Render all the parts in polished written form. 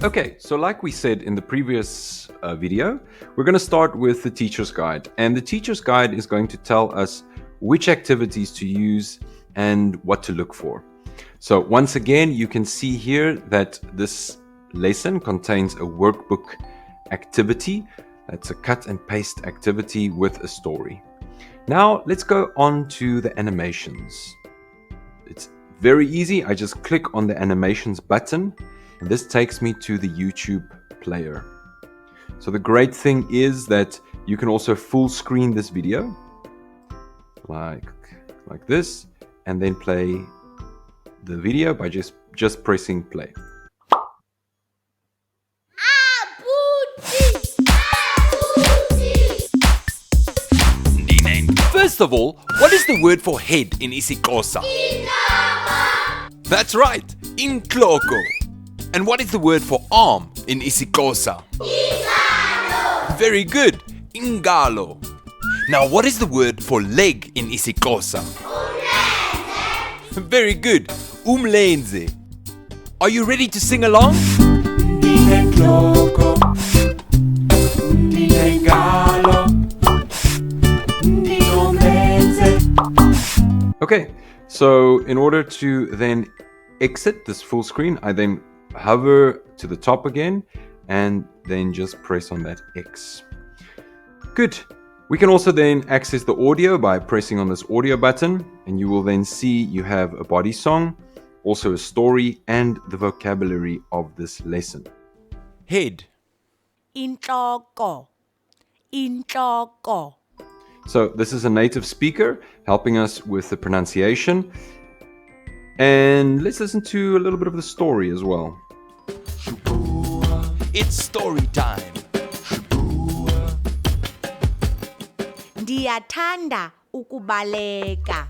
Okay, so like we said in the previous video, we're going to start with the teacher's guide. And the teacher's guide is going to tell us which activities to use and what to look for. So once again, you can see here that this lesson contains a workbook activity. That's a cut and paste activity with a story. Now let's go on to the animations. It's very easy. I just click on the animations button and this takes me to the YouTube player. So the great thing is that you can also full screen this video like this and then play the video by just pressing play. First of all, what is the word for head in isiXhosa? That's right, intloko. And what is the word for arm in isiXhosa? Very good, ingalo. Now what is the word for leg in isiXhosa? Very good, umlenze. Are you ready to sing along? Okay, so in order to then exit this full screen, I then hover to the top again and then just press on that X. Good. We can also then access the audio by pressing on this audio button, and you will then see you have a body song, also a story, and the vocabulary of this lesson. Head. Intloko. Intloko. So this is a native speaker helping us with the pronunciation. And let's listen to a little bit of the story as well. It's story time. Ndiyathanda ukubaleka.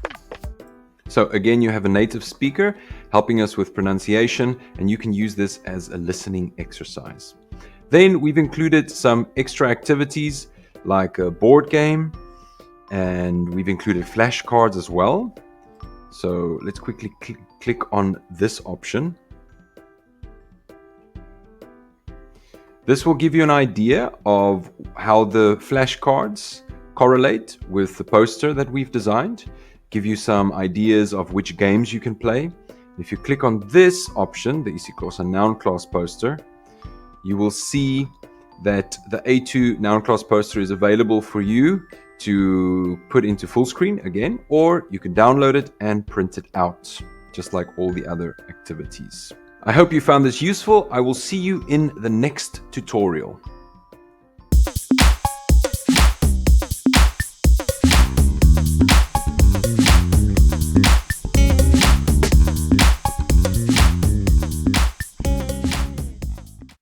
So again, you have a native speaker helping us with pronunciation, and you can use this as a listening exercise. Then we've included some extra activities like a board game, and we've included flashcards as well. So let's quickly click on this option. This will give you an idea of how the flashcards correlate with the poster that we've designed, give you some ideas of which games you can play. If you click on this option, the isiXhosa noun class poster, you will see that the A2 noun class poster is available for you to put into full screen again, or you can download it and print it out, just like all the other activities. I hope you found this useful. I will see you in the next tutorial.